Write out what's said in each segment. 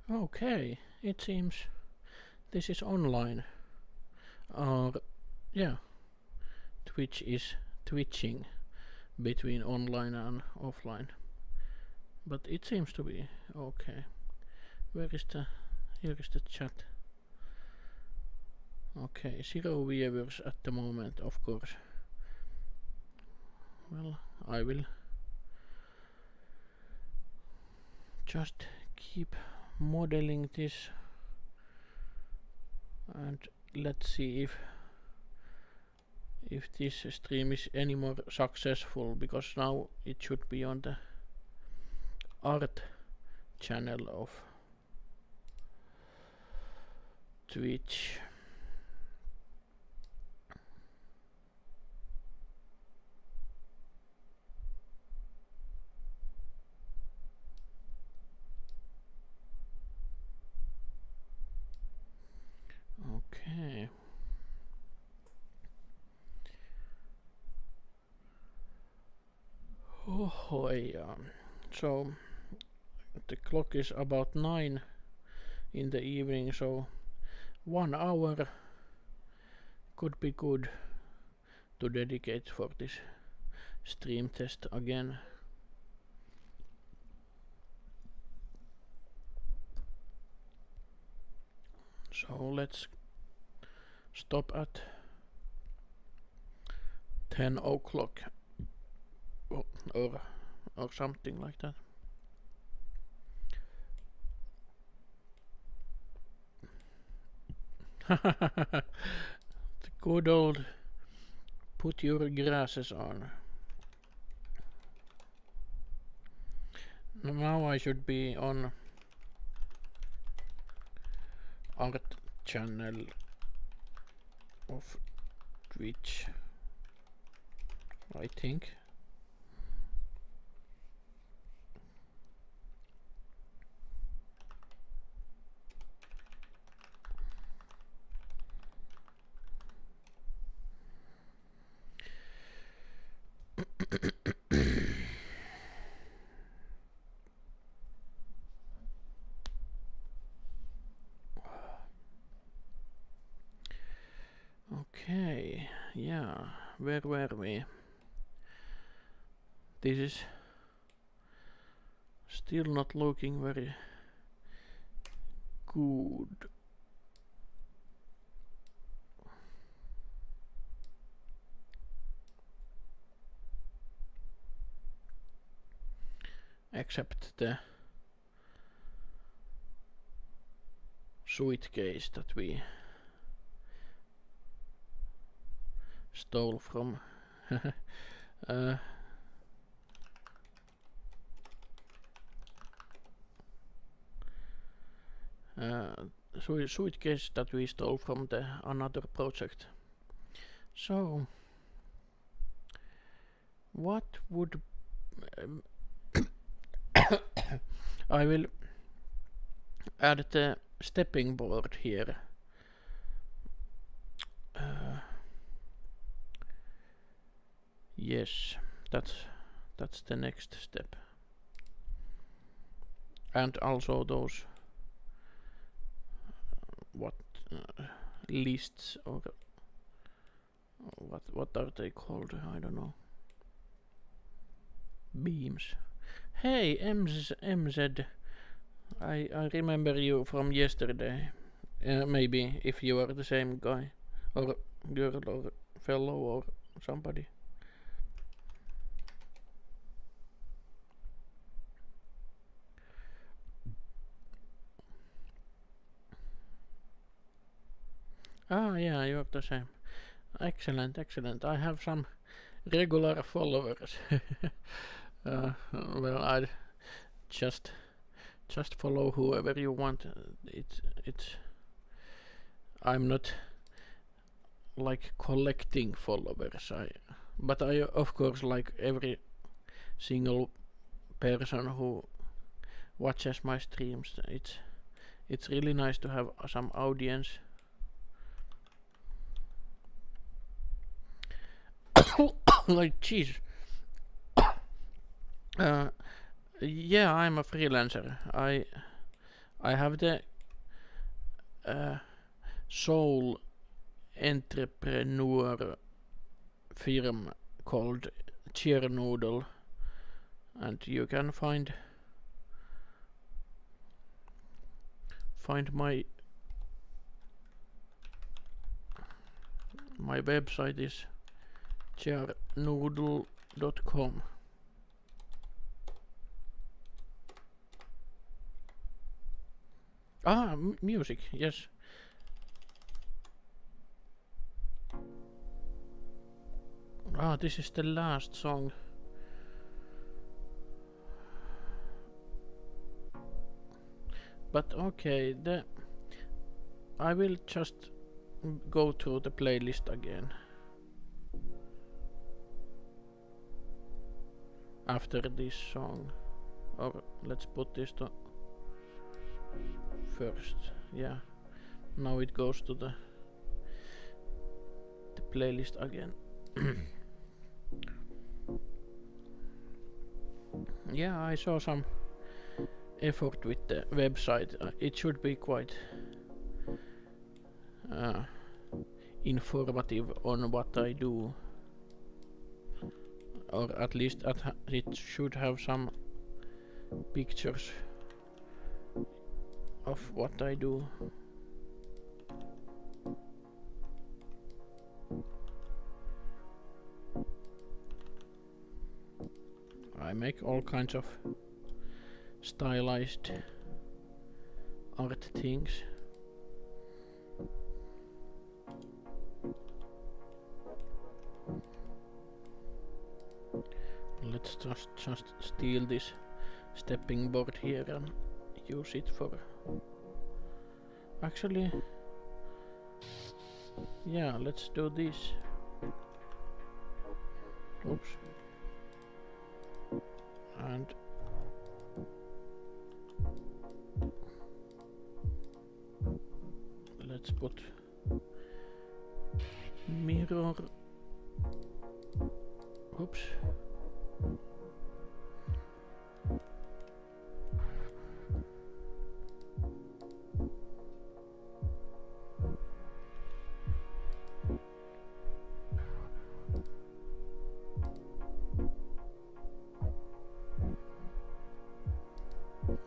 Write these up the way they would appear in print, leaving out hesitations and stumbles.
Okay, it seems this is online. Or, yeah, Twitch is twitching between online and offline. But it seems to be okay. Here is the chat. Okay, 0 viewers at the moment, of course. Well, I will just keep modeling this and let's see if this stream is any more successful, because now it should be on the art channel of Twitch. Okay. Oh, yeah. So the clock is about 9 in the evening, so 1 hour could be good to dedicate for this stream test again. So let's stop at 10 o'clock or something like that. The good old put your glasses on. Now I should be on art channel of Twitch, I think. Okay, yeah, where were we? This is still not looking very good. Except the suitcase that we stole from suitcase that we stole from the another project. So what would I will add the stepping board here. Yes, that's the next step. And also those lists, or what are they called? I don't know. Beams. Hey, MZ. I remember you from yesterday. Maybe if you are the same guy or girl or fellow or somebody. Ah, yeah, you're the same. Excellent, excellent. I have some regular followers. Well, I just follow whoever you want. It's I'm not like collecting followers. But I of course like every single person who watches my streams. It's really nice to have some audience. Like jeez. Yeah, I'm a freelancer. I have the sole entrepreneur firm called Chernoodle, and you can find my website is chernoodle.com. Music, yes. This is the last song. But okay, I will just go through the playlist again after this song. Or let's put this to first. Yeah, now it goes to the playlist again. Yeah, I saw some effort with the website. It should be quite informative on what I do, or at least it should have some pictures of what I do. I make all kinds of stylized art things. Let's just steal this stepping board here and use it for... Actually, yeah, let's do this. Oops. And let's put mirror. Oops.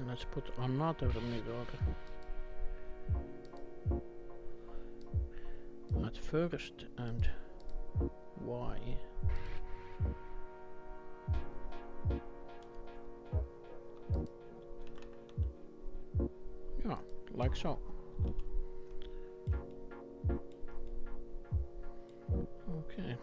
Let's put another mirror at first, and why? Yeah, like so. Okay.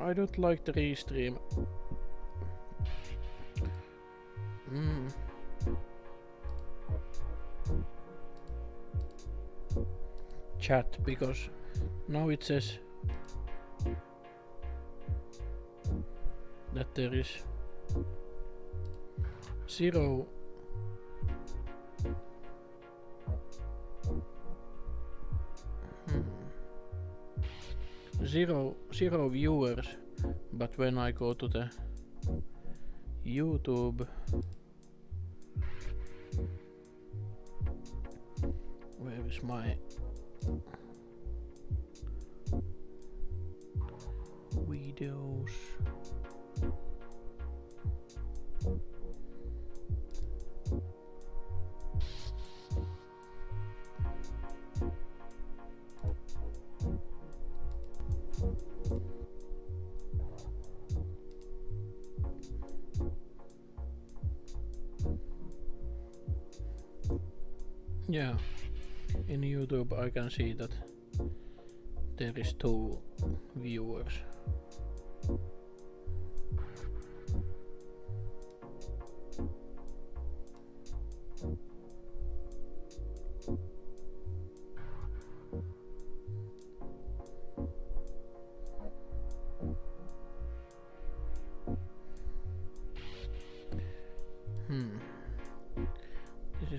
I don't like the restream. Chat, because now it says that there is zero viewers, but when I go to the YouTube, where is my videos? Yeah, in YouTube I can see that there is 2 viewers.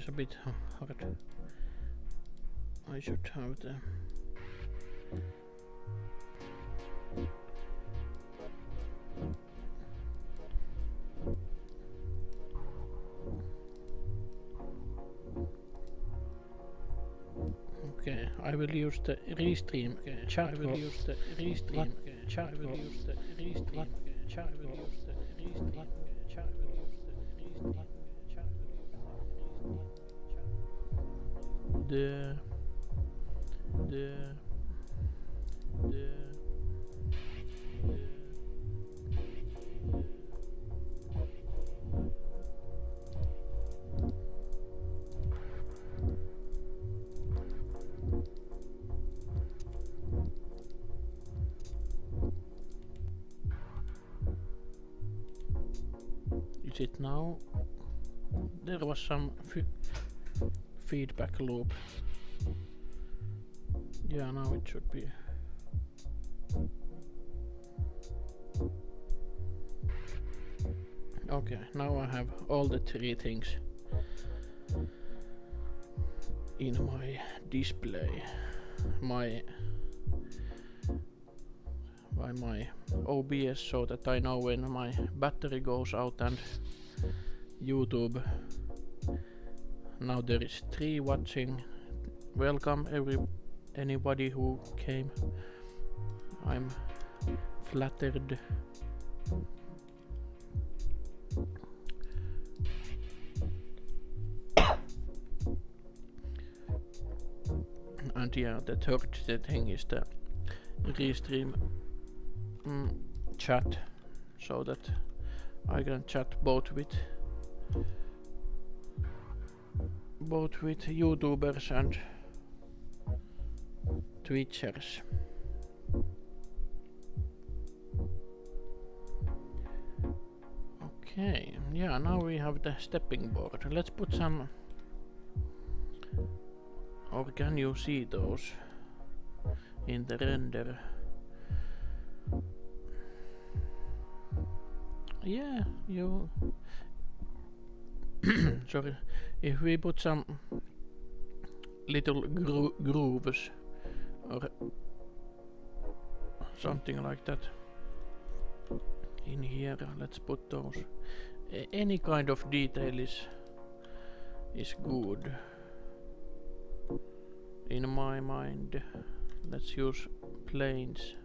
is a bit hard. I should have the okay, I will use the restream chat. I will use the restream chat. I will use the restream chat. I will use the restream chat. I will use the restream chat. The is it now? There was some feedback loop. Yeah, now it should be. Okay, now I have all the three things in my display. My OBS, so that I know when my battery goes out, and YouTube. Now there is 3 watching. Welcome anybody who came. I'm flattered. And yeah, the third thing is the restream chat, so that I can chat both with YouTubers and Twitchers. Okay, yeah, now we have the stepping board. Let's put some, or can you see those in the render? Yeah, you sorry, if we put some little grooves or something like that in here, let's put those. Any kind of detail is good in my mind. Let's use planes.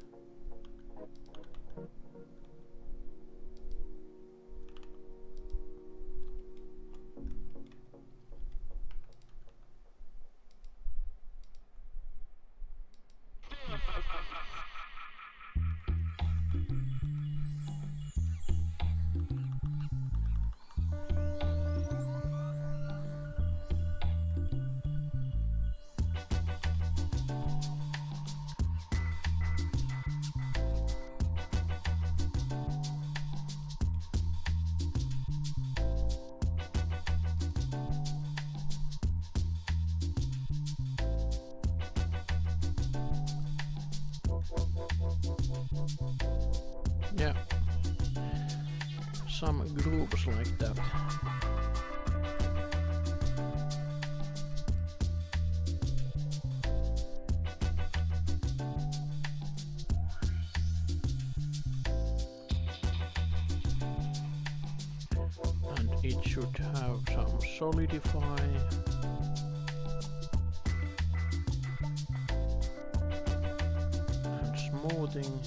Yeah, some grooves like that. And it should have some solidify. And smoothing.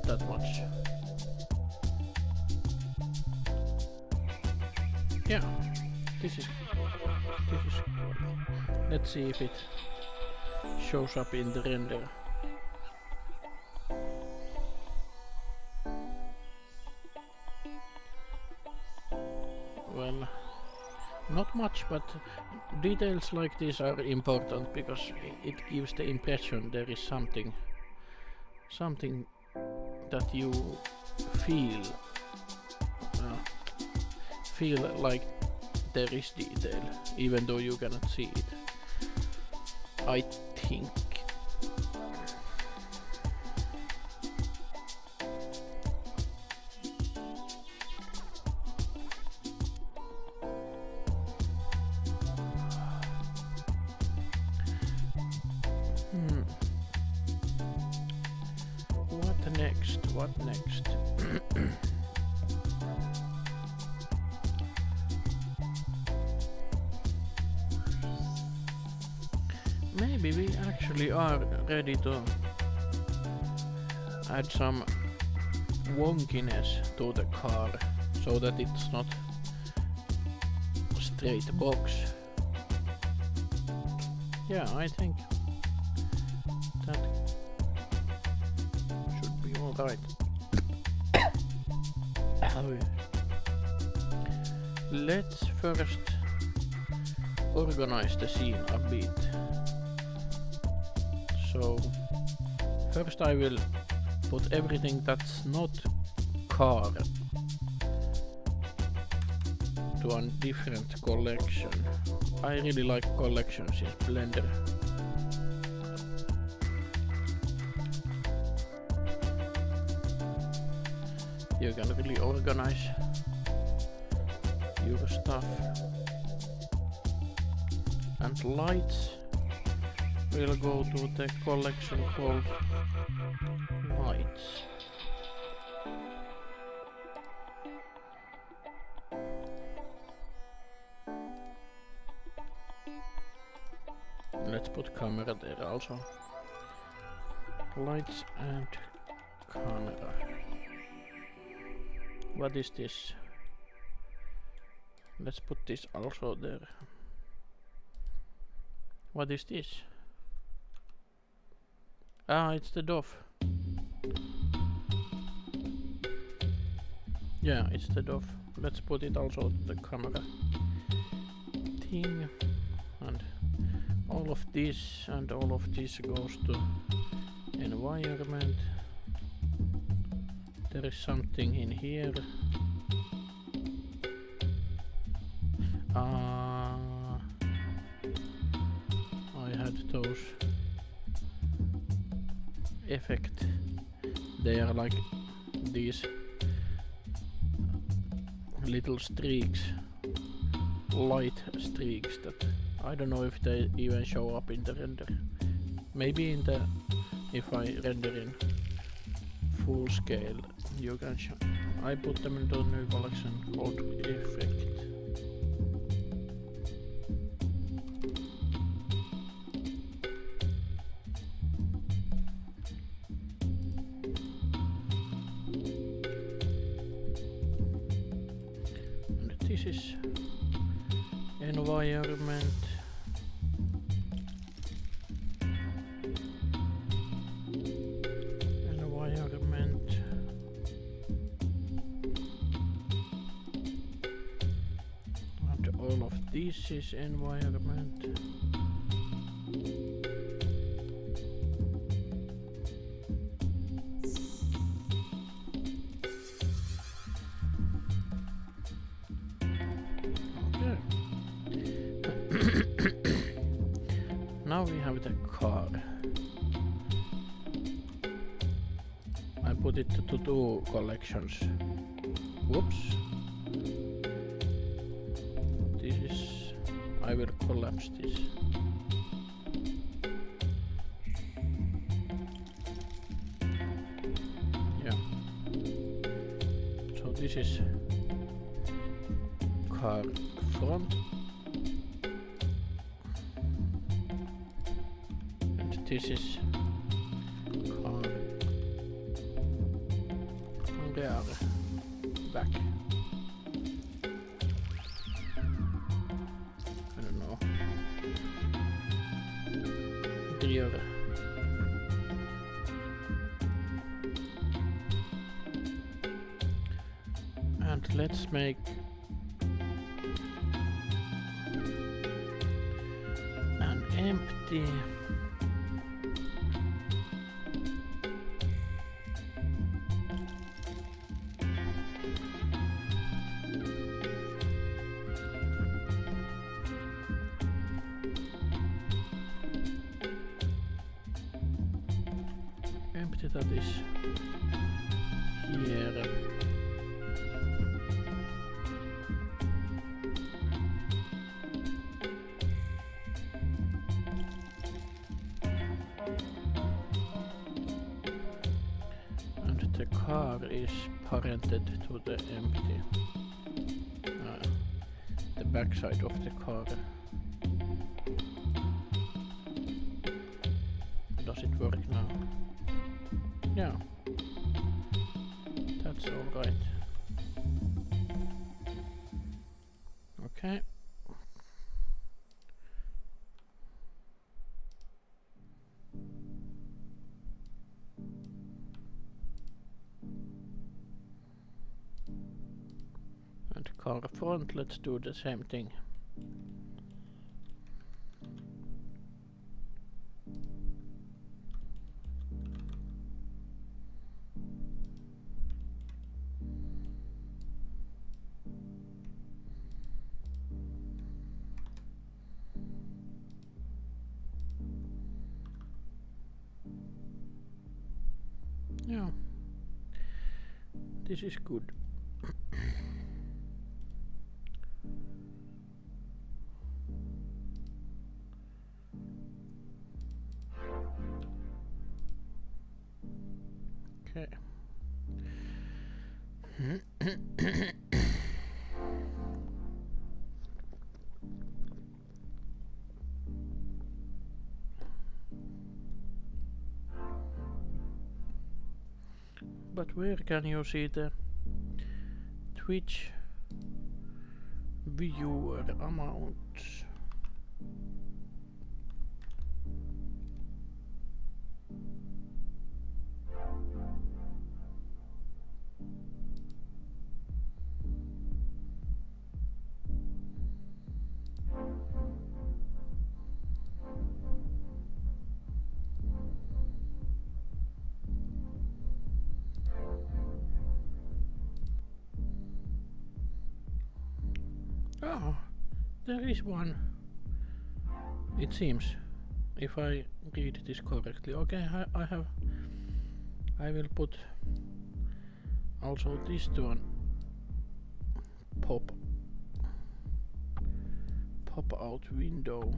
That much. Yeah, this is let's see if it shows up in the render. Well, not much, but details like this are important because it gives the impression there is something something that you feel like there is detail, even though you cannot see it. I think. What next? Maybe we actually are ready to add some wonkiness to the car so that it's not a straight box. Yeah, I think that should be alright. Let's first organize the scene a bit. So first I will put everything that's not car to a different collection. I really like collections in Blender. You can really organize your stuff. And lights will go to the collection called lights. Let's put camera there also. Lights and camera. What is this? Let's put this also there. What is this? Ah, it's the dove. Yeah, it's the dove. Let's put it also to the camera thing. And all of this and all of this goes to environment. There is something in here. I had those effect. They are like these little streaks, light streaks that I don't know if they even show up in the render. Maybe in the if I render in full scale you can show. I put them into a new collection called effect. And this is environment. This is environment. Okay. Now we have the car. I put it to two collections. Whoops. I will collapse this. Yeah. So this is car front. And this is car rear back. Rear. And let's make an empty object that is here. And the car is parented to the empty, the backside of the car. Does it work now? Yeah, that's all right. Okay. And car front, let's do the same thing. Yeah, this is good. Okay. But where can you see the Twitch viewer amounts? Oh, there is one. It seems, if I read this correctly. Okay, I will put also this one pop out window.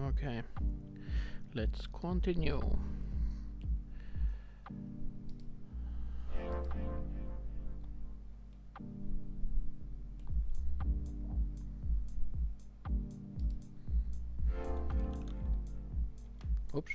Okay, let's continue. Oops.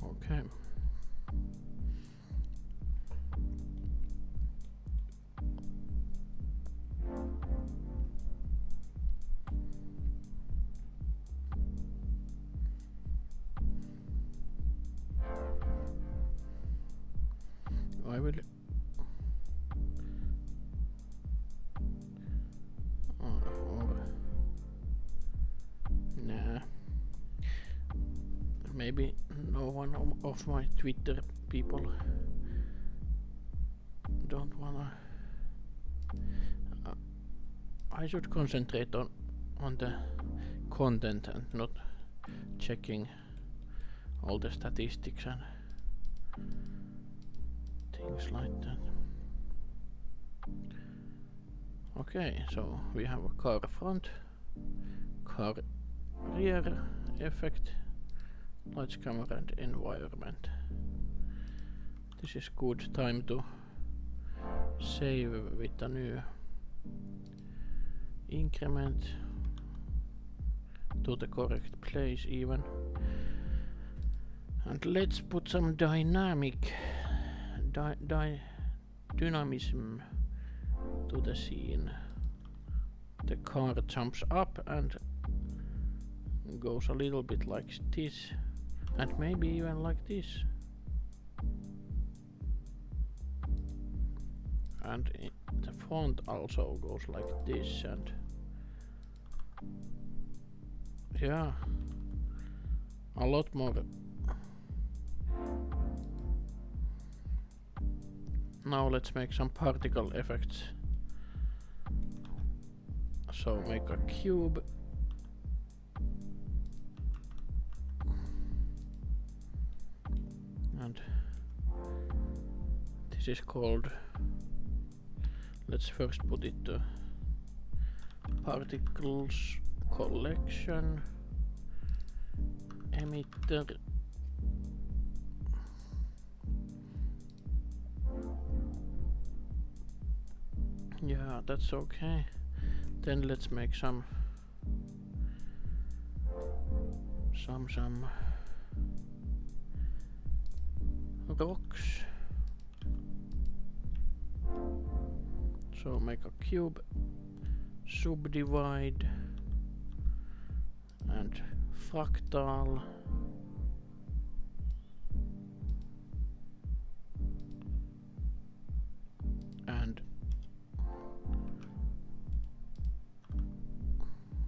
Okay. I will nah, maybe no one of my Twitter people don't wanna. I should concentrate on the content and not checking all the statistics and things like that. Okay, so we have a car front, car rear effect, lights, camera and environment. This is good time to save with a new increment to the correct place even. And let's put some dynamism to the scene. The car jumps up and goes a little bit like this, and maybe even like this. And the font also goes like this, and yeah, a lot more. Now let's make some particle effects. So make a cube. And this is called, let's first put it to particles collection emitter. Yeah, that's okay. Then let's make some rocks. So make a cube, subdivide, and fractal. And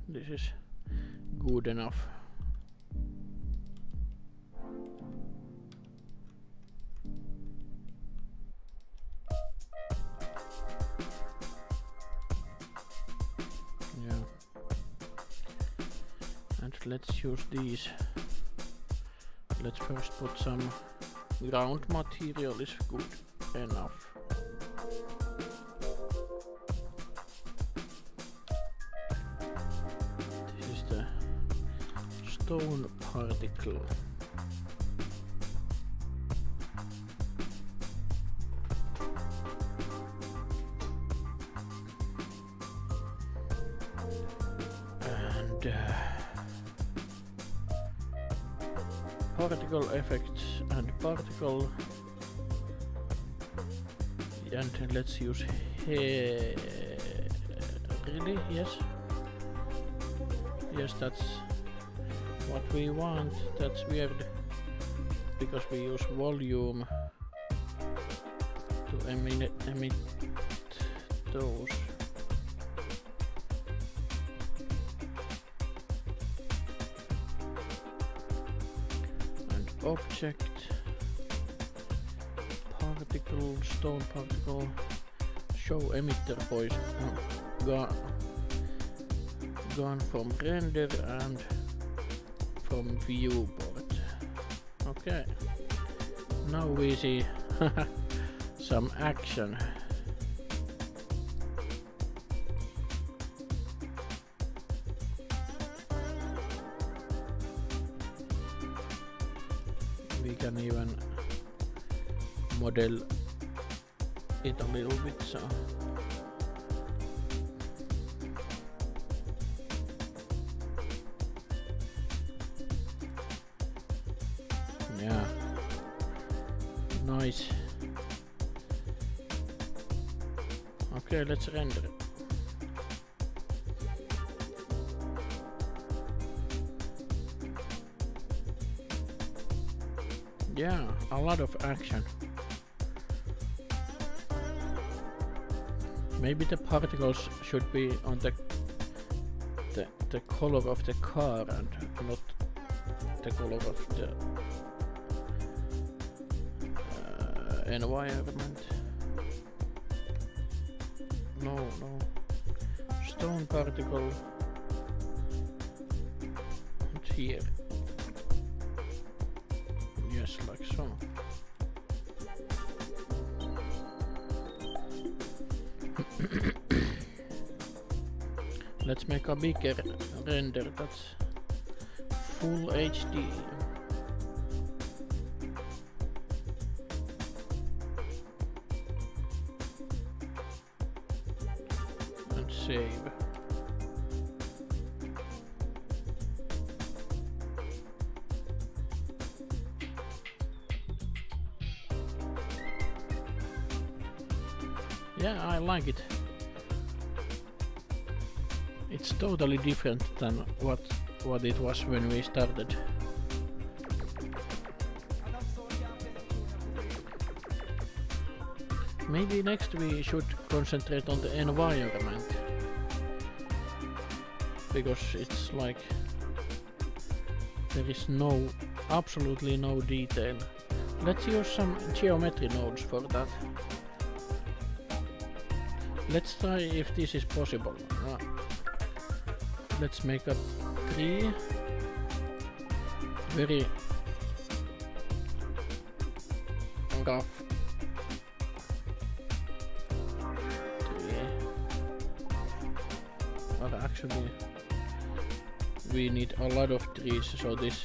this is good enough. Yeah. And let's use these. Let's first put some ground material is good enough. Stone particle. And particle effects and particle, and let's use here. Really? Yes, that's what we want. That's weird because we use volume to emit those. And object particle, stone particle, show emitter voice gone from render and from viewport. Okay, now we see some action. We can even model it a little bit, so yeah, nice. Okay, let's render it. Yeah, a lot of action. Maybe the particles should be on the color of the car and not the color of the environment. No. Stone particle. And here. Yes, like so. Let's make a bigger render. That's full HD. And save. Yeah, I like it. It's totally different than what it was when we started. Maybe next we should concentrate on the environment, because it's like there is absolutely no detail. Let's use some geometry nodes for that. Let's try if this is possible. Let's make a tree. Very rough tree. But actually we need a lot of trees, so this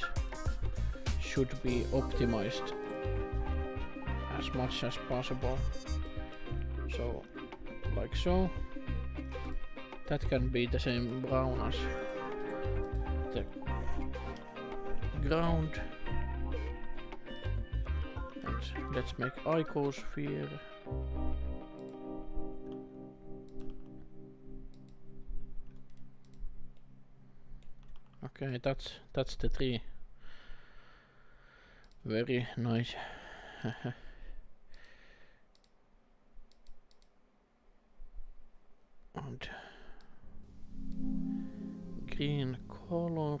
should be optimized as much as possible. So like so. That can be the same brown as the ground. And let's make icosphere. Okay, that's the tree. Very nice. And green color.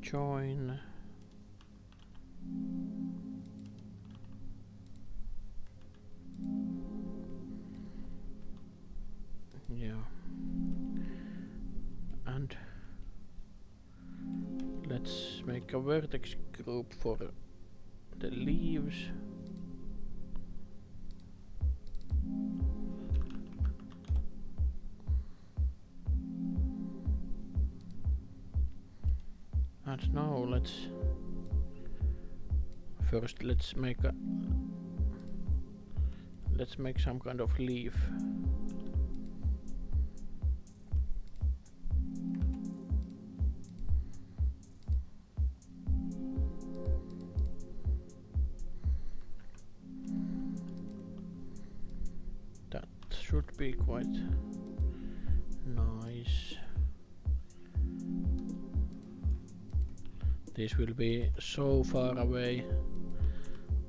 Join. Yeah. And let's make a vertex group for the leaves. And now let's make some kind of leaf. That should be quite nice. This will be so far away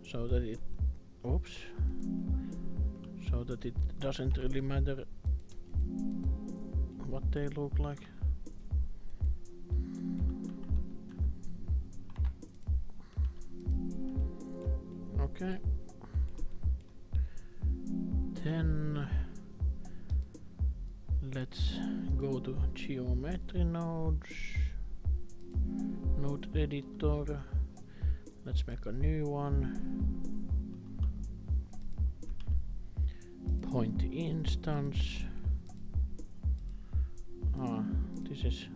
so that it doesn't really matter what they look like. Okay. Then let's go to geometry nodes. Node editor. Let's make a new one. Point instance. This is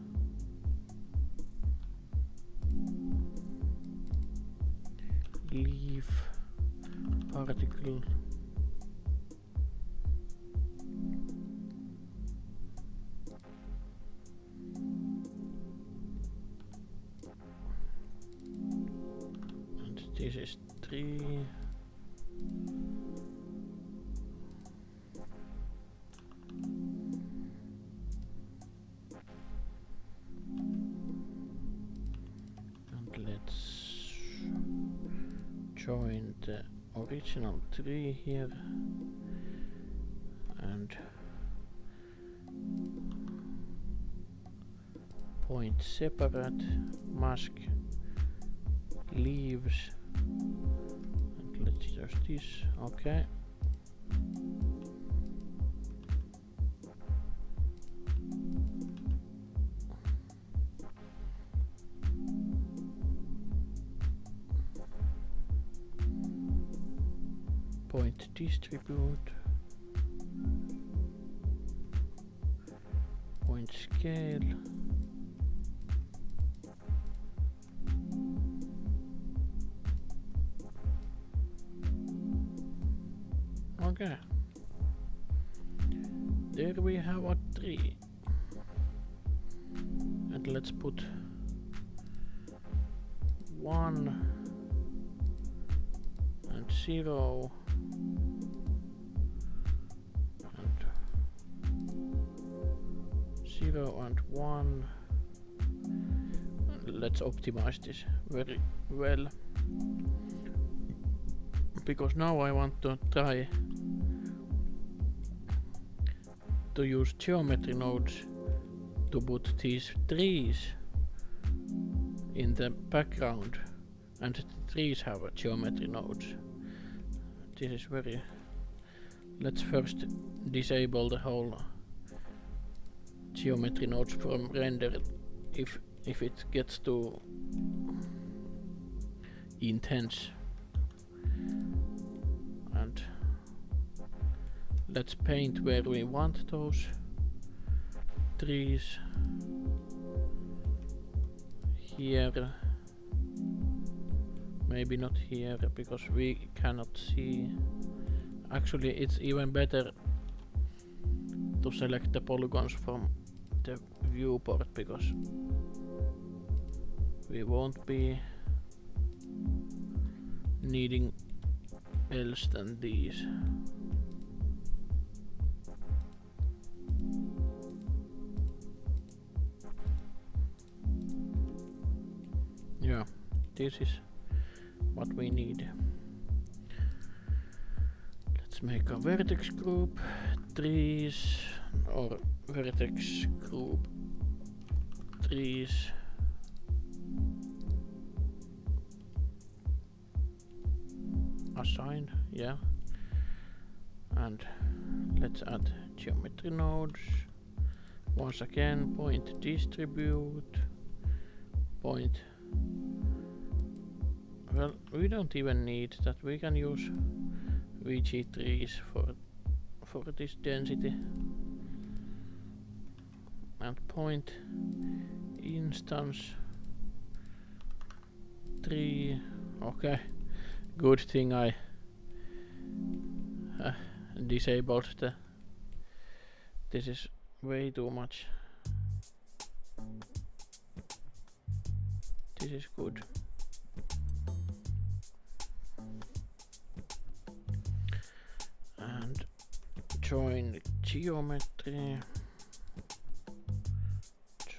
leaf particle. This is 3. And let's join the original tree here and point separate, mask leaves. And let's just this, okay. Point distribute, point scale. Okay, there we have a tree, and let's put 1 and 0 and 0 and 1. Let's optimize this very well, because now I want to try to use geometry nodes to put these trees in the background, and the trees have geometry nodes. This is very... Let's first disable the whole geometry nodes from render if it gets too intense. And let's paint where we want those trees. Here, maybe not here because we cannot see. Actually, it's even better to select the polygons from the viewport, because we won't be needing else than these. Yeah, this is what we need. Let's make a vertex group, trees, or vertex group, trees. Assign, yeah. And let's add geometry nodes. Once again, point distribute, point. Well, we don't even need that. We can use VG trees for this density. And point instance tree. Okay, good thing I disabled the... This is way too much. This is good. And join geometry.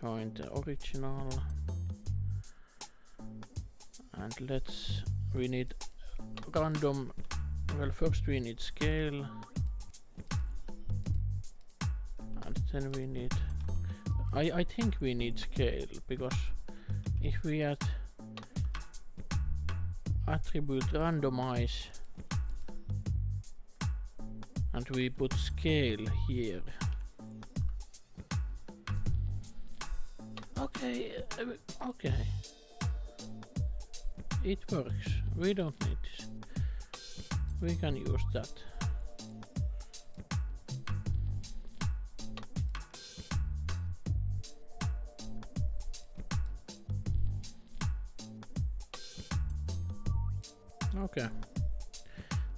Join the original. And we need random. Well, first we need scale. And then we need... I think we need scale, because if we add attribute randomize and we put scale here. Okay, okay. It works. We don't need this. We can use that. Okay.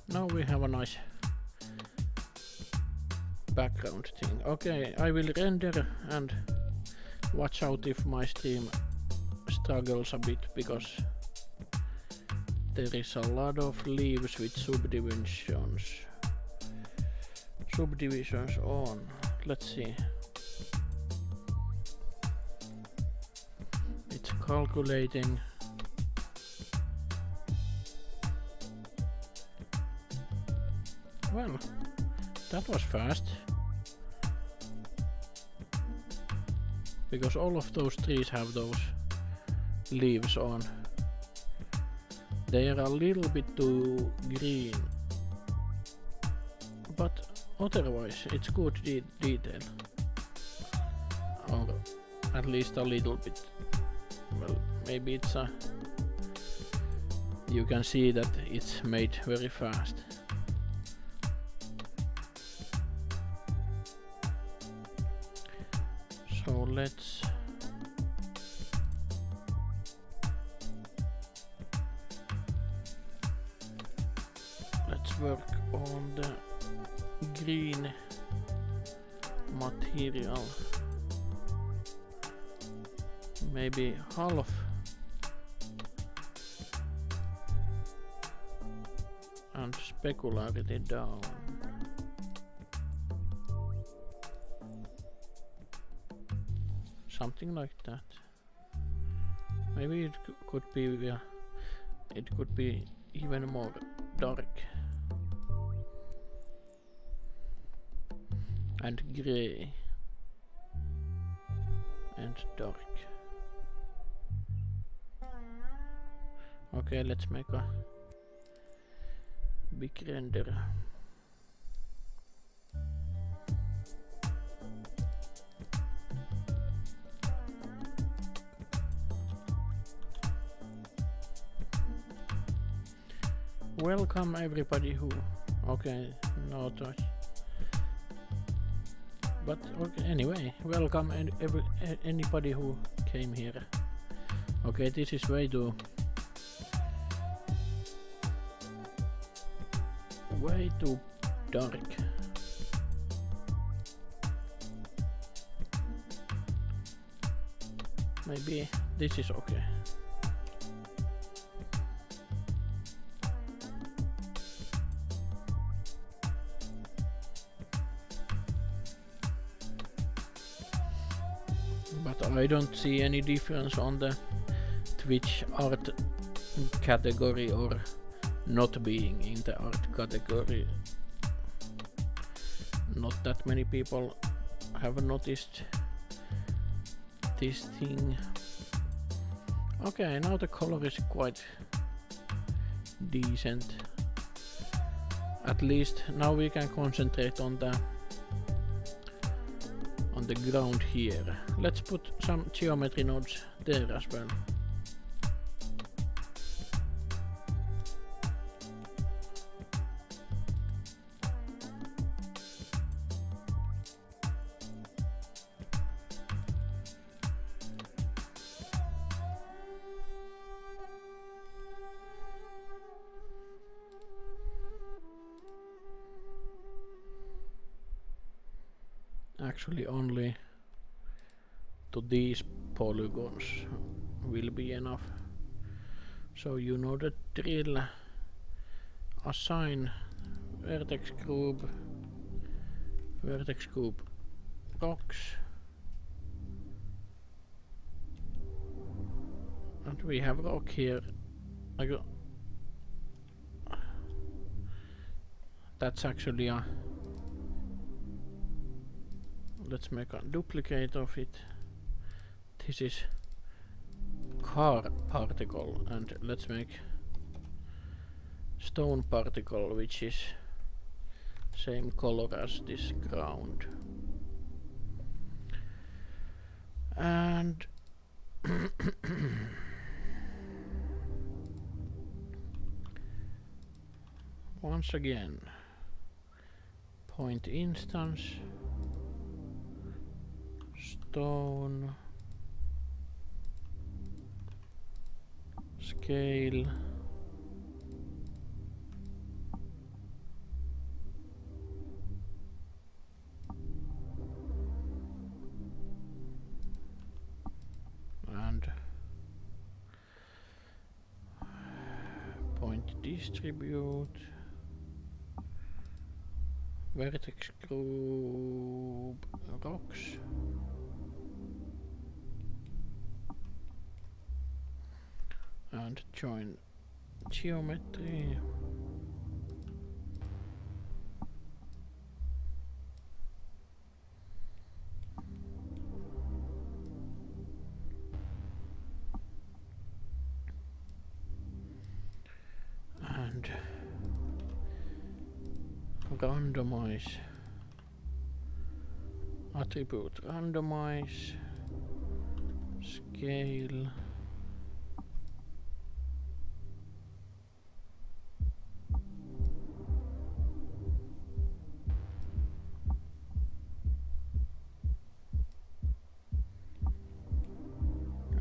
Now we have a nice background thing. Okay, I will render and watch out if my stream struggles a bit, because there is a lot of leaves with subdivisions on. Let's see. It's calculating. Well, that was fast. Because all of those trees have those leaves on. They are a little bit too green. But otherwise it's good detail. Or at least a little bit. Well, maybe it's a... You can see that it's made very fast. So let's work on the green material. Maybe half, and and specularity down. Something like that. Maybe it could be it could be even more dark and grey and dark. Okay, let's make a big render. Welcome everybody who... Okay, no choice. But okay, anyway, welcome anybody who came here. Okay, this is way too dark. Maybe this is okay. But I don't see any difference on the Twitch art category or not being in the art category. Not that many people have noticed this thing. Okay, now the color is quite decent. At least now we can concentrate on the ground here. Let's put some geometry nodes there as well. Actually only to these polygons will be enough. So you know the drill. Assign vertex group rocks, and we have rock here. That's actually a... Let's make a duplicate of it. This is car particle, and let's make stone particle which is same color as this ground. And once again, point instance, stone, scale, and point distribute, vertex group rocks, and join geometry. And randomize, attribute randomize, scale,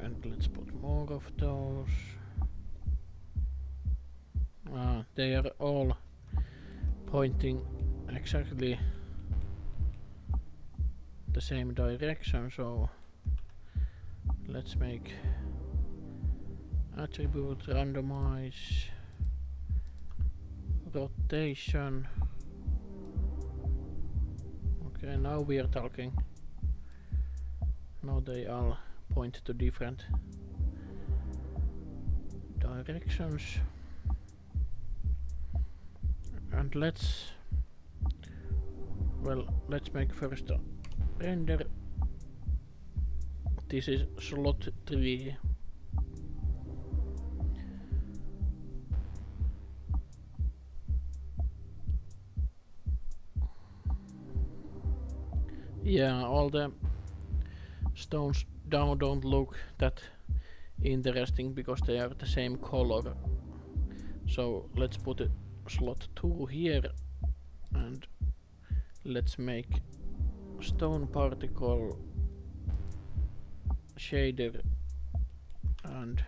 and let's put more of those. They are all pointing exactly the same direction, so let's make attribute randomize rotation. Okay, now we are talking. Now they all point to different directions. And let's make first a render. This is slot 3. Yeah, all the stones down don't look that interesting because they are the same color. So let's put a slot 2 here and let's make stone particle shader and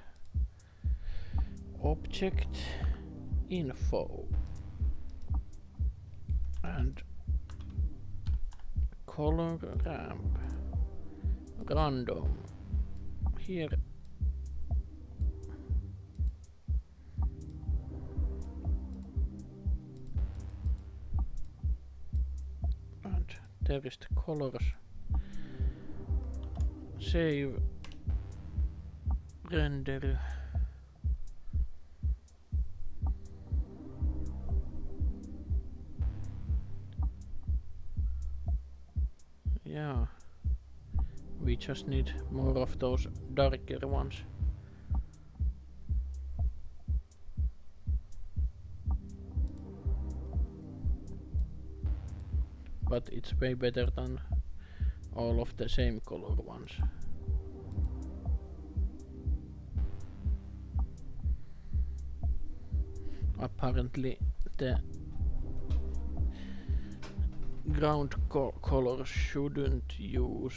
object info and color ramp random here. And there is the colors. Save, render. Yeah, we just need more of those darker ones. But it's way better than all of the same color ones. Apparently the ground color shouldn't use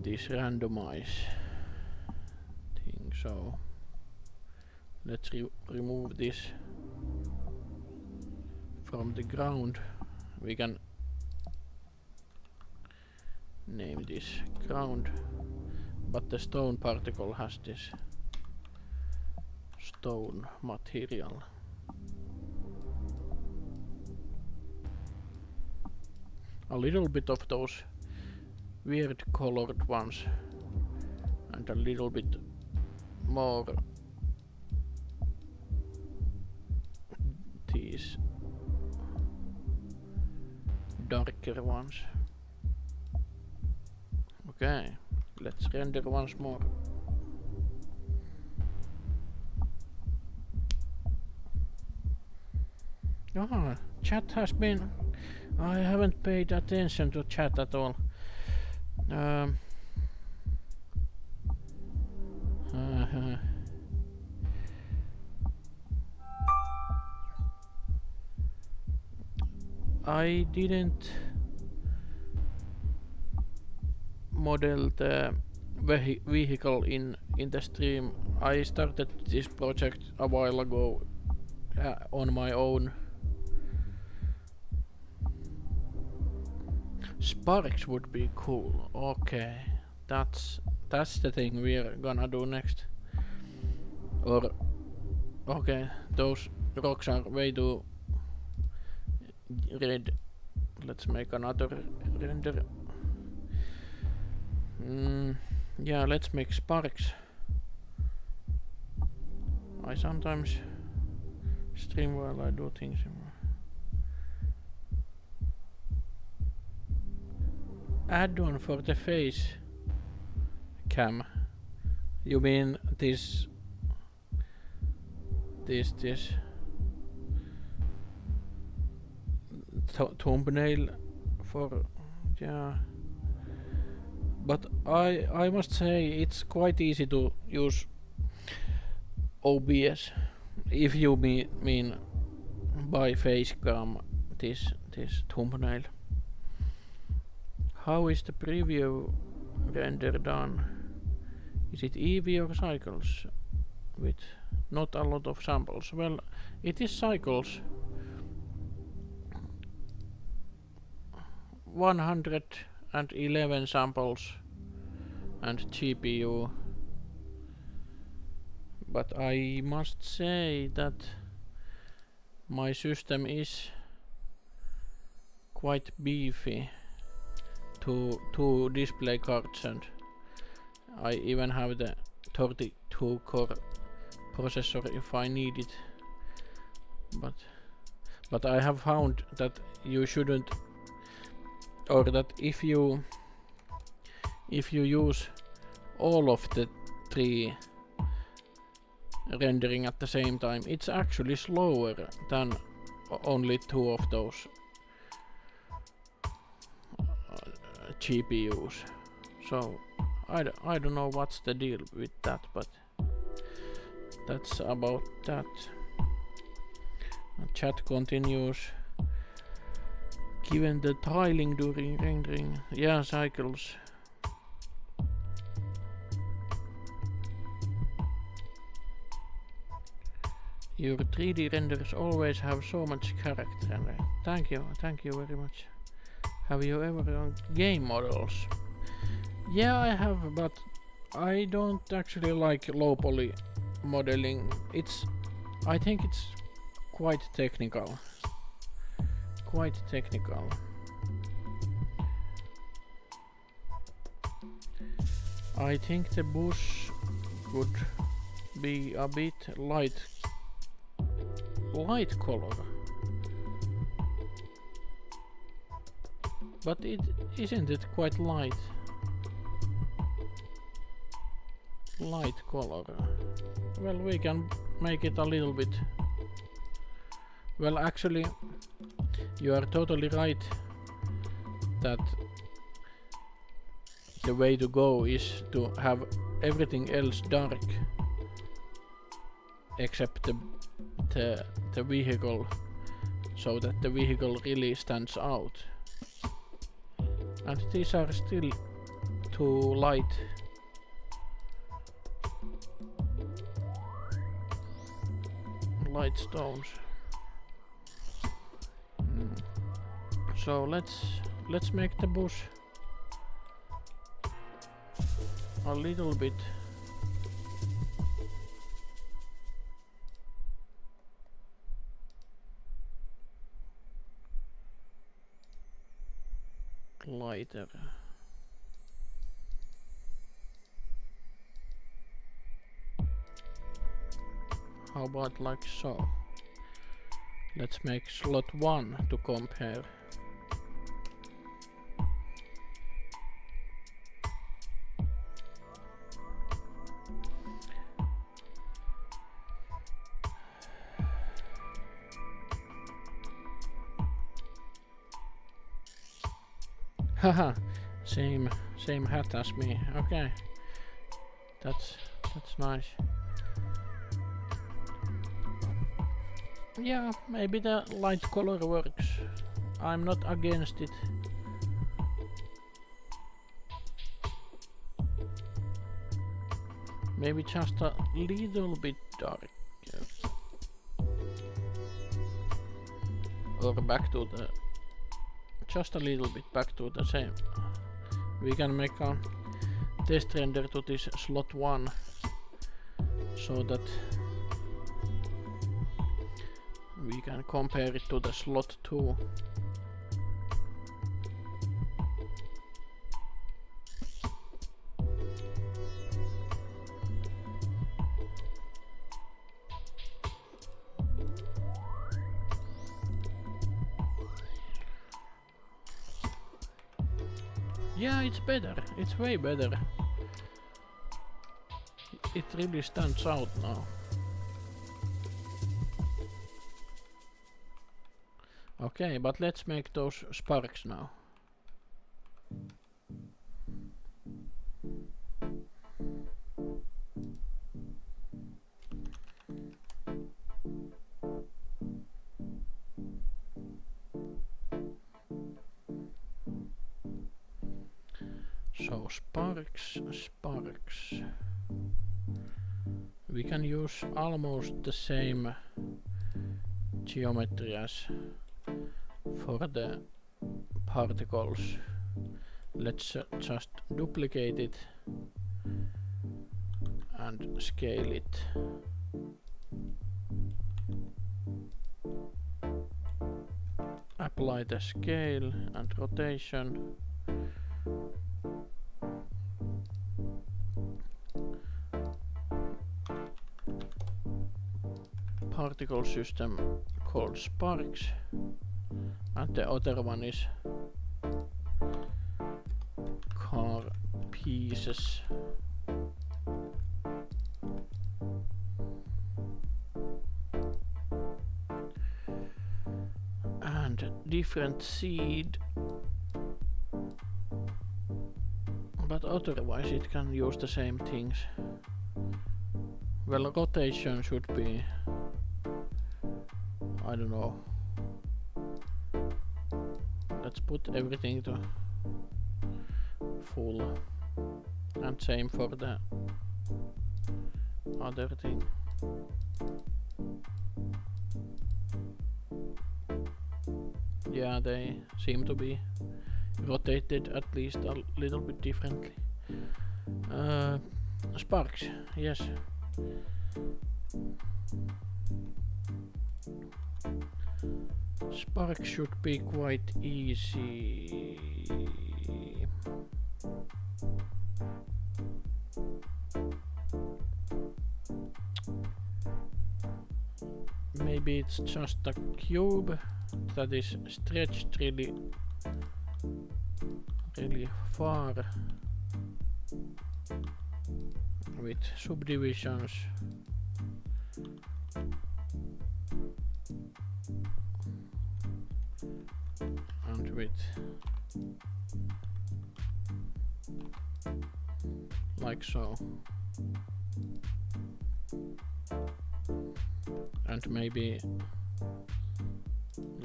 this randomize thing, so let's remove this from the ground. We can name this ground, but the stone particle has this stone material. A little bit of those weird colored ones and a little bit more these darker ones. Okay, let's render once more. Ah, chat has been... I haven't paid attention to chat at all. I didn't model the vehicle in the stream. I started this project a while ago on my own. Sparx would be cool. Okay, that's the thing we're gonna do next. Or okay, those rocks are way too red. Let's make another render. Yeah, let's make Sparx. I sometimes stream while I do things. Add-on for the face cam. You mean this thumbnail for, yeah. But I must say it's quite easy to use OBS if you mean by face cam this thumbnail. How is the preview render done? Is it Eevee or cycles with not a lot of samples? Well, it is cycles. 111 samples and GPU but I must say that my system is quite beefy. Two display cards, and I even have the 32 core processor if I need it. But I have found that you shouldn't, or that if you use all of the 3 rendering at the same time, it's actually slower than only 2 of those GPUs. So I don't know what's the deal with that, but that's about that. Chat continues. Given the tiling during rendering, yeah, cycles. Your 3D renders always have so much character. Thank you very much. Have you ever done game models? Yeah, I have, but I don't actually like low poly modeling. I think it's quite technical. I think the bush would be a bit light color, but isn't it quite light color? Well, we can make it a little bit. Well, actually, you are totally right that the way to go is to have everything else dark except the vehicle, so that the vehicle really stands out. And these are still too light. Light stones. So let's make the bush a little bit lighter. How about like so? Let's make slot 1 to compare. Haha, same hat as me. Okay, that's nice. Yeah, maybe the light color works. I'm not against it. Maybe just a little bit dark. Or back to the... just a little bit back to the same. We can make a test render to this slot 1 so that we can compare it to the slot 2. Yeah, it's better. It's way better. It really stands out now. Okay, but let's make those sparks now. So Sparx Sparks. We can use almost the same geometry as for the particles. Let's just duplicate it and scale it. Apply the scale and rotation. Particle system called Sparx, and the other one is car pieces. And different seed, but otherwise it can use the same things. Well, rotation should be, I don't know. Let's put everything to full, and same for the other thing. Yeah, they seem to be rotated at least a little bit differently. Sparks, yes. Sparks should be quite easy. Maybe it's just a cube that is stretched really far with subdivisions. And with like so. And maybe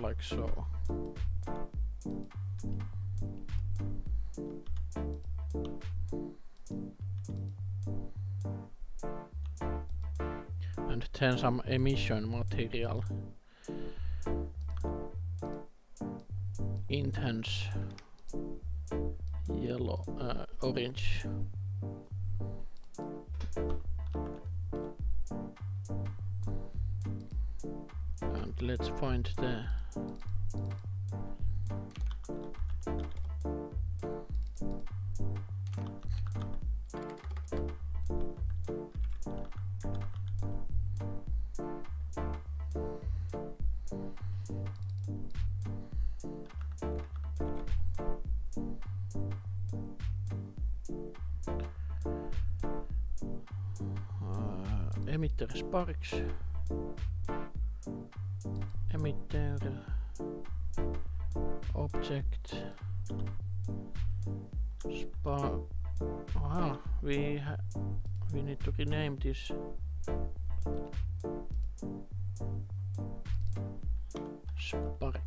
like so. And then some emission material. Intense yellow, orange. And let's find the emitter Sparks, emitter object spark. Aha, we need to rename this. Spark.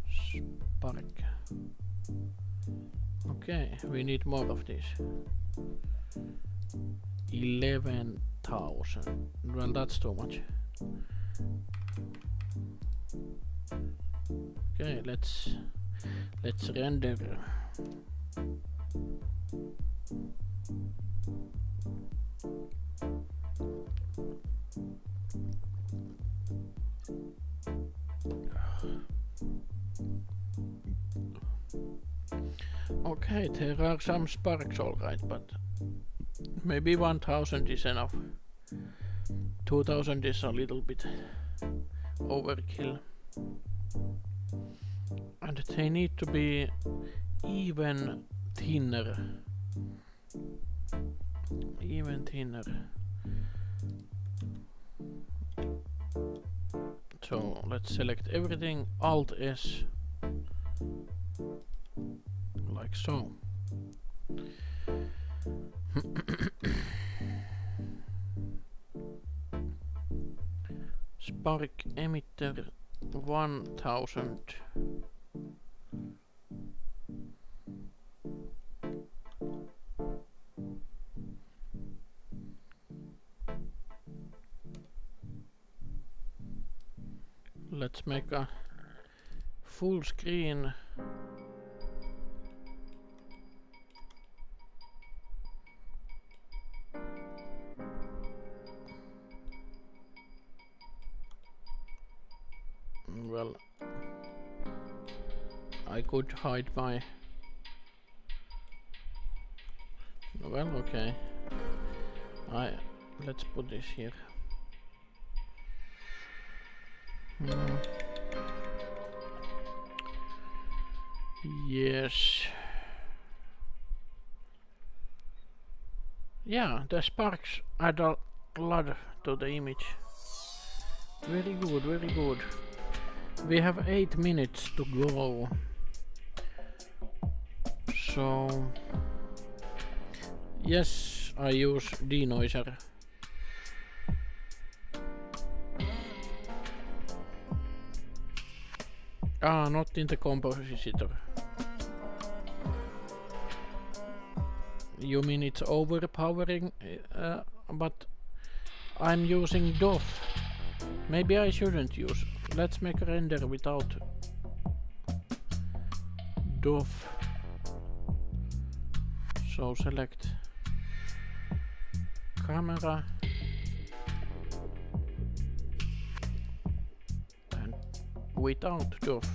Spark. Okay, we need more of this. 11,000. Well, that's too much. Okay, let's render. Okay, there are some sparks alright, but maybe 1000 is enough. 2000 is a little bit overkill. And they need to be even thinner. Even thinner. So let's select everything, Alt S, like so. Spark emitter 1000. Let's make a full screen. Well, I could hide my... Well, okay. Let's put this here. Yes. Yeah, the sparks add a lot to the image. Very good, very good. We have 8 minutes to go. So... Yes, I use denoiser. Ah, not in the compositor. You mean it's overpowering? But I'm using DOF. Maybe I shouldn't use. Let's make a render without DOF. So select camera and without DOF.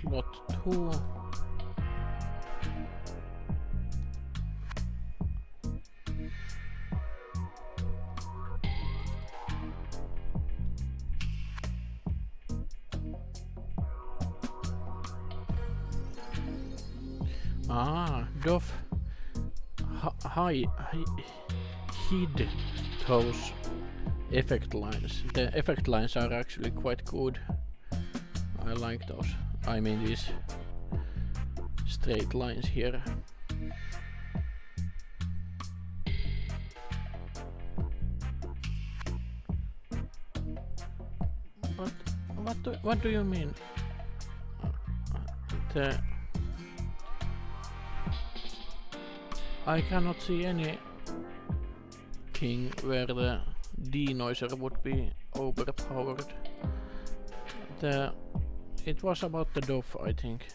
Slot 2. Ah, DOF hid those effect lines. The effect lines are actually quite good. I like those. I mean these straight lines here. But what do you mean? I cannot see anything where the denoiser would be overpowered. It was about the DOF, I think.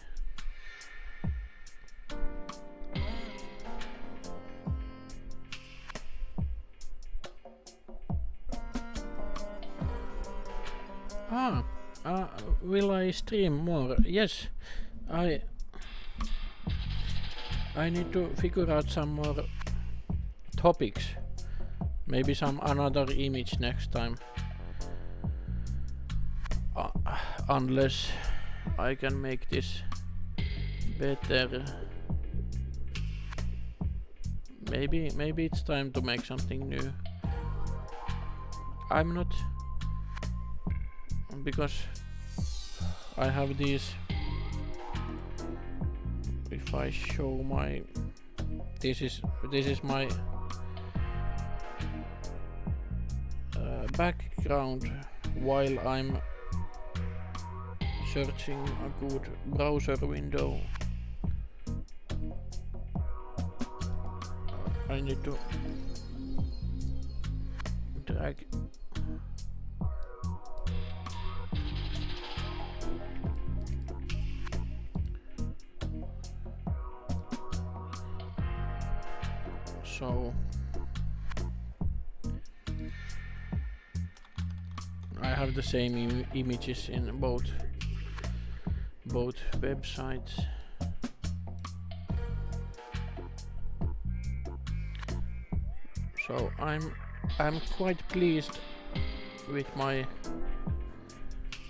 Will I stream more? Yes, I need to figure out some more topics. Maybe some another image next time. Unless I can make this better. Maybe it's time to make something new. I'm not, because I have these. If I show my, this is my background while I'm searching a good browser window. I need to drag. So I have the same images in both websites. So I'm quite pleased with my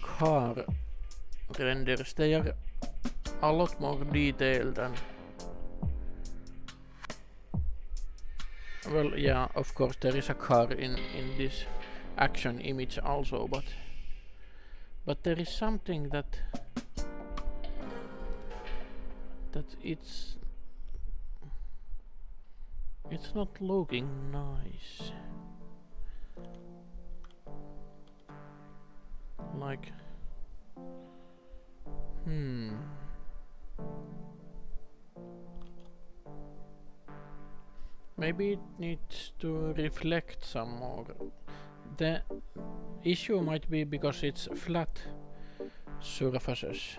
car renders. They are a lot more detailed and, well, yeah, of course there is a car in this action image also, but there is something that it's not looking nice. Like, Maybe it needs to reflect some more. The issue might be because it's flat surfaces.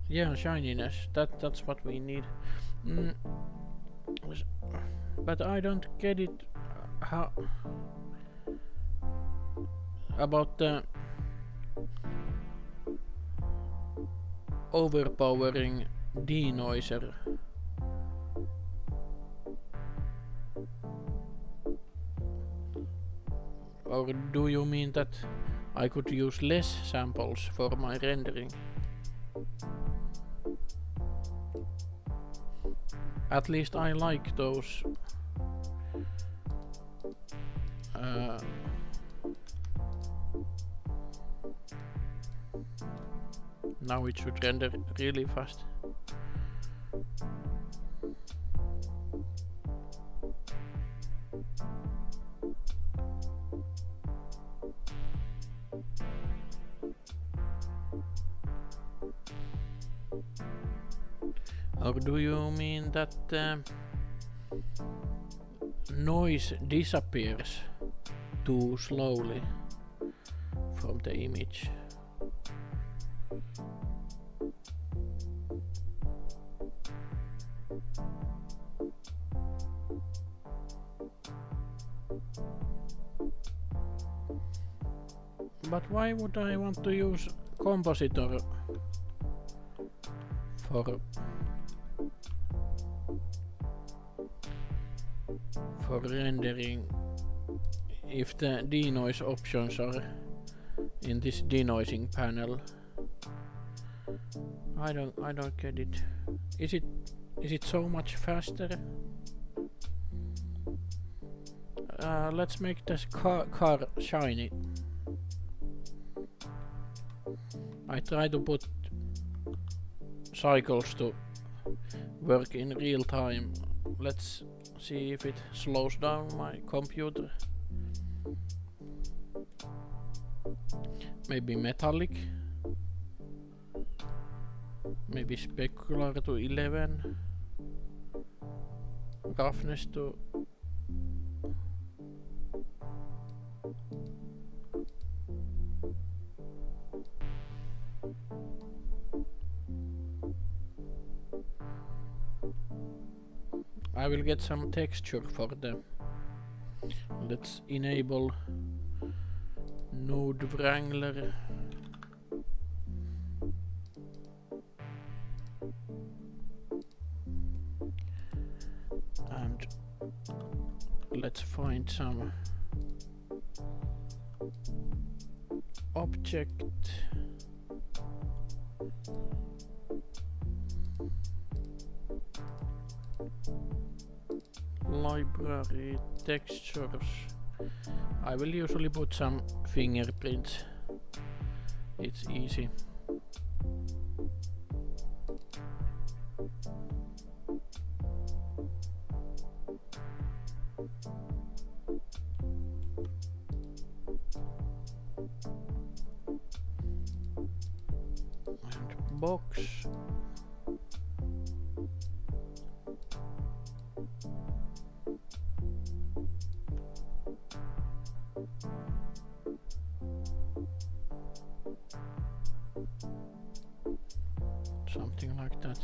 Yeah, shininess. That's what we need. But I don't get it. How about the overpowering denoiser? Or do you mean that I could use less samples for my rendering? At least I like those now it should render really fast. Or do you mean that noise disappears too slowly from the image? But why would I want to use compositor for rendering if the denoise options are in this denoising panel? I don't get it. Is it so much faster? Let's make this car shiny. I try to put cycles to work in real time. Let's see if it slows down my computer. Maybe metallic. Maybe specular to 11. Roughness to I will get some texture for them. Let's enable Node Wrangler. And let's find some object. Library textures. I will usually put some fingerprints. It's easy. And box. Something like that.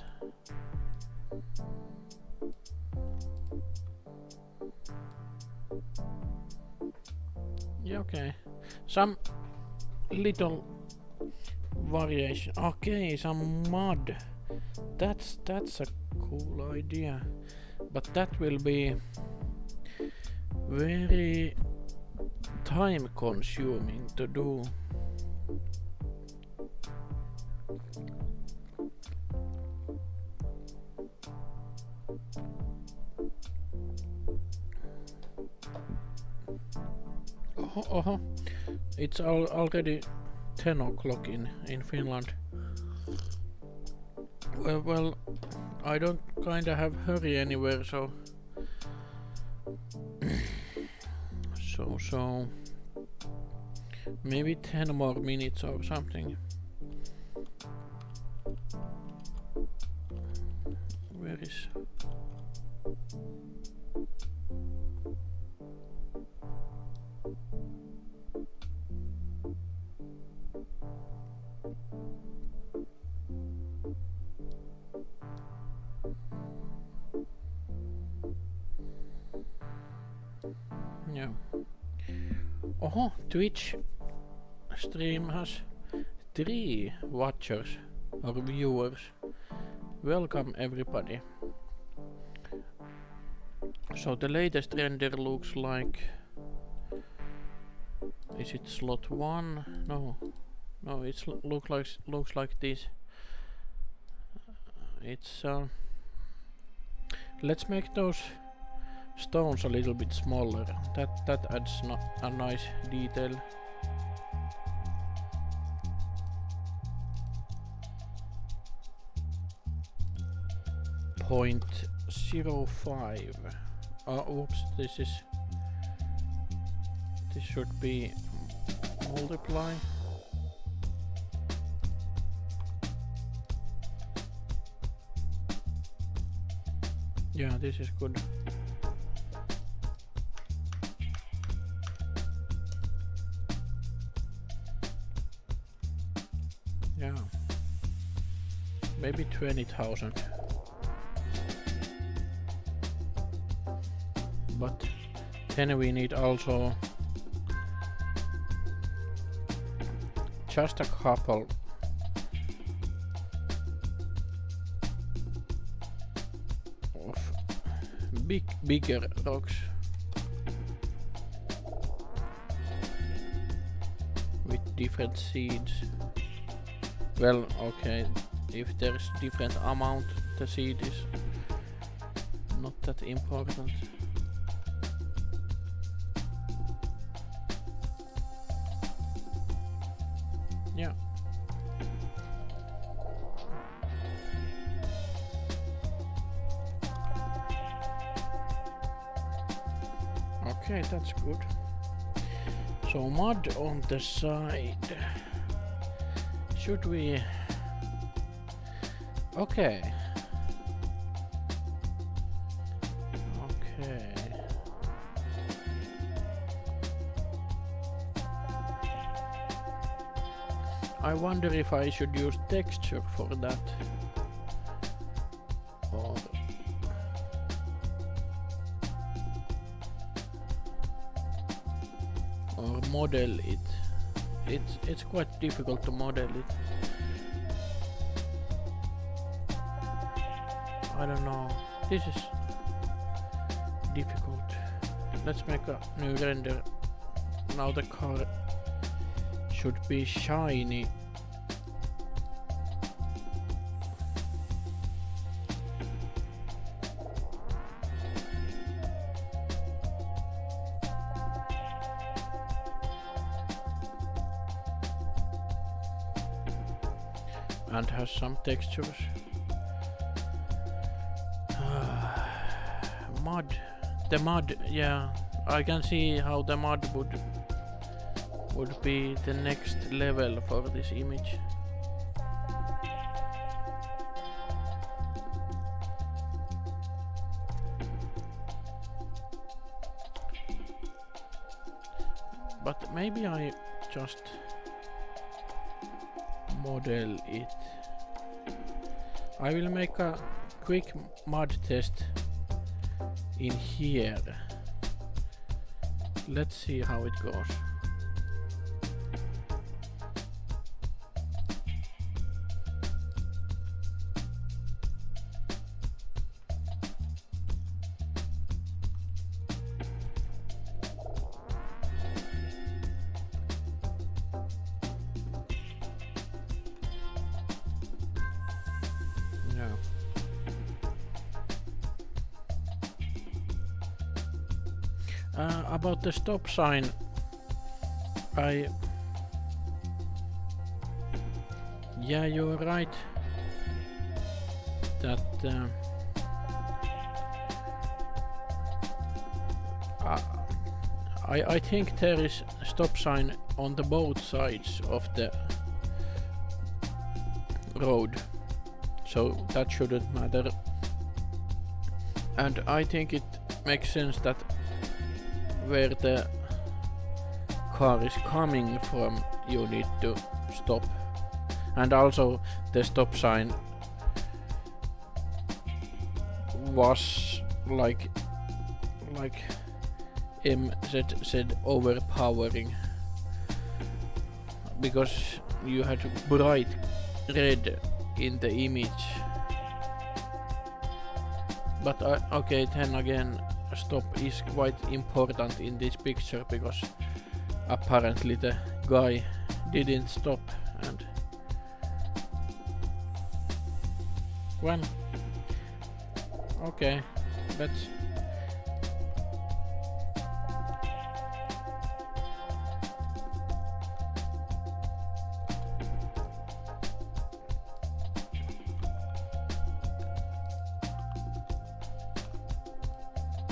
Yeah, okay. Some little variation. Okay, some mud. That's a cool idea. But that will be very time consuming to do. It's already 10 o'clock in Finland. Well, I don't kinda have hurry anywhere, so so maybe 10 more minutes or something. Where is... Yeah. Oh, Twitch stream has 3 watchers or viewers. Welcome everybody. So the latest render looks like... Is it slot 1? No. No, it's looks like this. It's let's make those stones a little bit smaller. That adds a nice detail. .05. Oops, this should be multiply. Yeah, this is good. Yeah. Maybe 20,000. But then we need also just a couple of bigger rocks with different seeds. Well, okay, if there's different amount, the seed is not that important. Yeah. Okay, that's good. So mud on the side. Should we... Okay. Okay. I wonder if I should use texture for that. Or model it. It's quite difficult to model it. I don't know. This is difficult. Let's make a new render. Now the car should be shiny. And has some textures. Mud. The mud, yeah. I can see how the mud would be the next level for this image. But maybe I just model it. I will make a quick mud test in here. Let's see how it goes. About the stop sign, yeah, you're right that I think there is a stop sign on the both sides of the road, so that shouldn't matter. And I think it makes sense that where the car is coming from, you need to stop. And also the stop sign was like MZ said, overpowering, because you had bright red in the image. But okay, then again, stop is quite important in this picture, because apparently the guy didn't stop. And well, okay, let's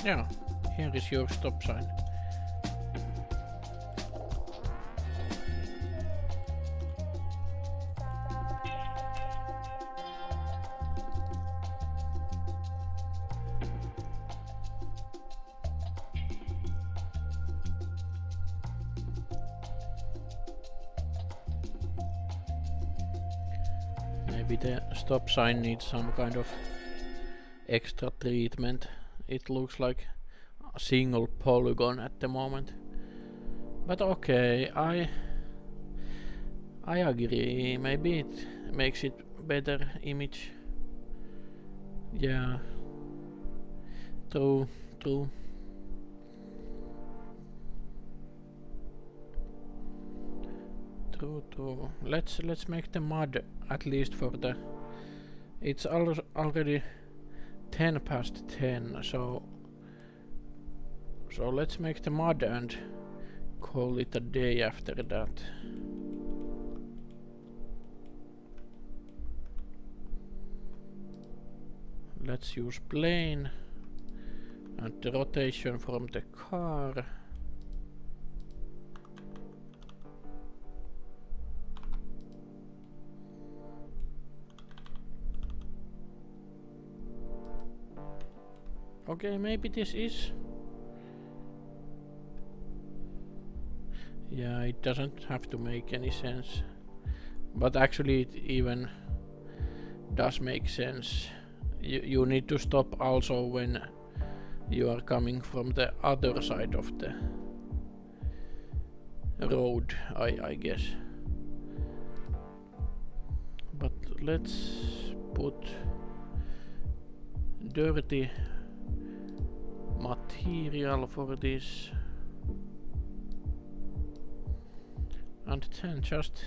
yeah, here is your stop sign. Maybe the stop sign needs some kind of extra treatment. It looks like a single polygon at the moment. But okay, I agree. Maybe it makes it better image. Yeah. True. Let's make the mud at least for the. It's already 10 past 10, so let's make the mud and call it a day after that. Let's use plane and the rotation from the car. Okay, maybe this is. Yeah, it doesn't have to make any sense. But actually it even does make sense. You need to stop also when you are coming from the other side of the road, I guess. But let's put dirty material for this, and then just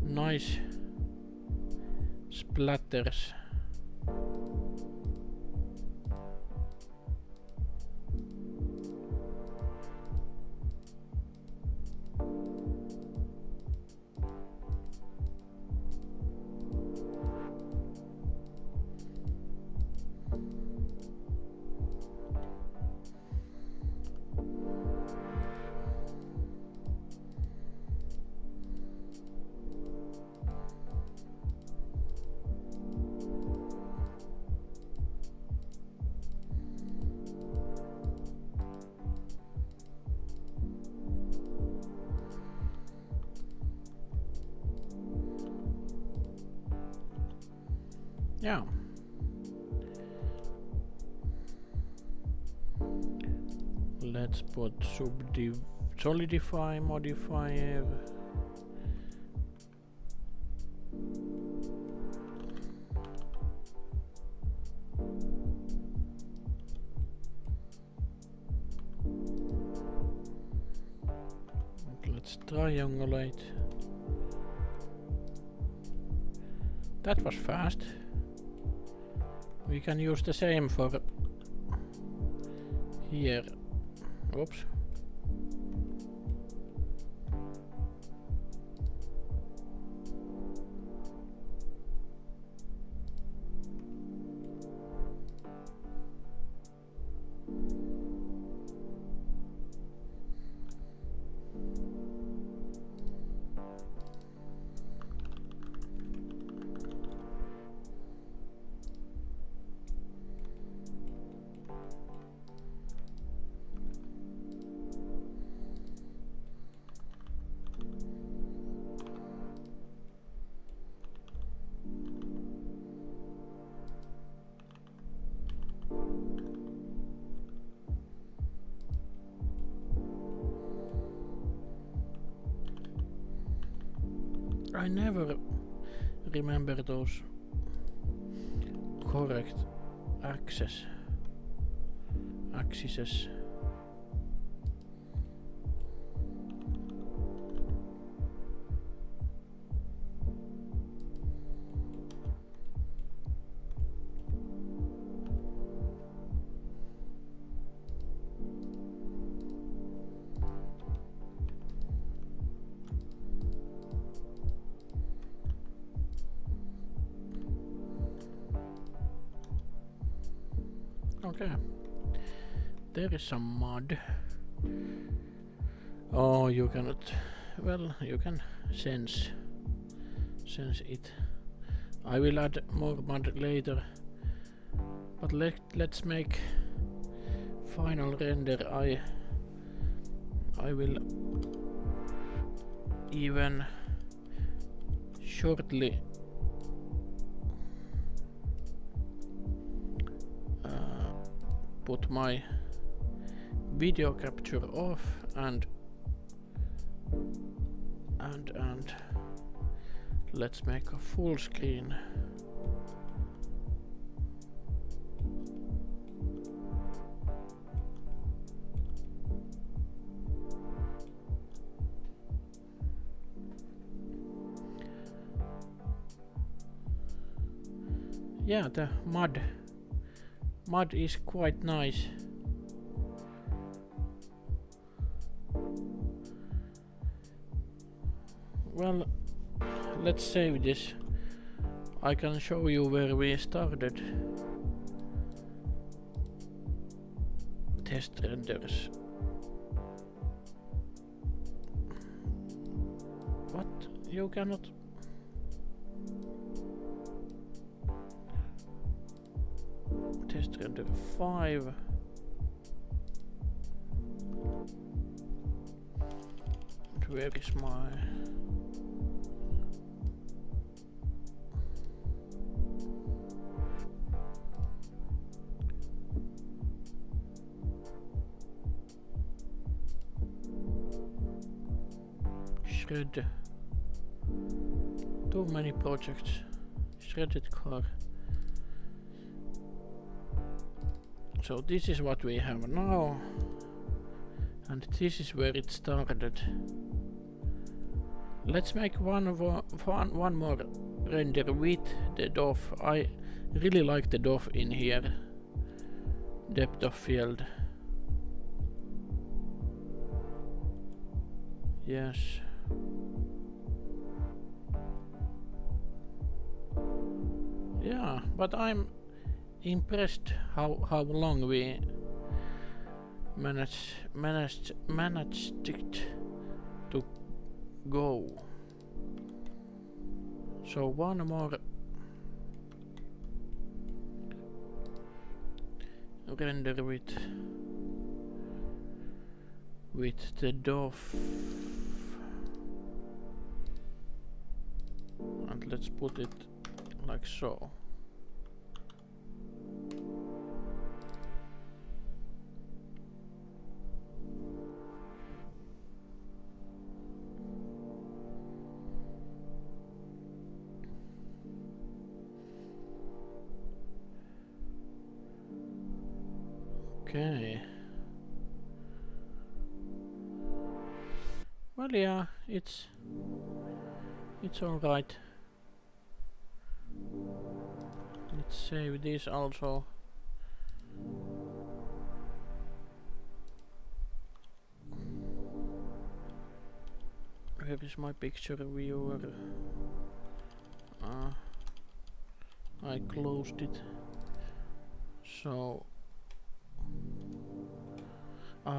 nice splatters. Yeah. Let's put solidify modifier. Let's triangulate. That was fast. We can use the same for here. Oops. I never remember those correct axes. Okay, there is some mud. Oh, you cannot. Well, you can sense it. I will add more mud later, but let's make final render. I will even shortly put my video capture off and let's make a full screen. Yeah, the mud is quite nice. Well, let's save this. I can show you where we started. Test renders. What? You cannot. Test render 5. Where is my... Shred. Too many projects. Shredded car. So this is what we have now, and this is where it started. Let's make one more render with the DOF. I really like the DOF in here. Depth of field. Yes. Yeah, but I'm impressed how long we managed it to go. So one more render with the DOF, and let's put it like so. Okay. Well, yeah, it's all right. Let's save this also. Where is my picture viewer? I closed it. So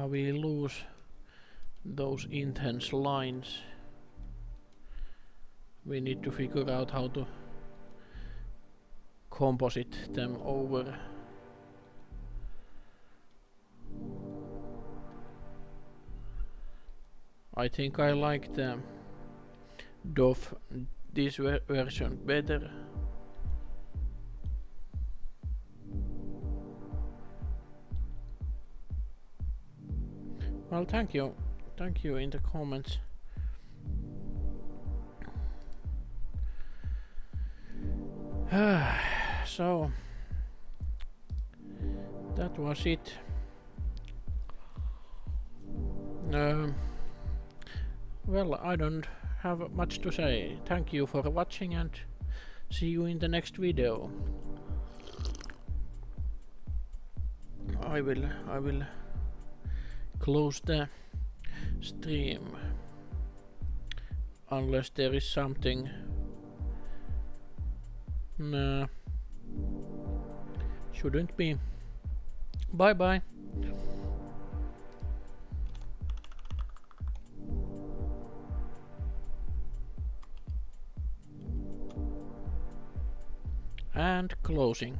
we lose those intense lines. We need to figure out how to composite them over. I think I like the DOF this version better. Well, thank you in the comments. So that was it. Well, I don't have much to say. Thank you for watching and see you in the next video. I will close the stream unless there is something. No, shouldn't be. Bye bye. And closing.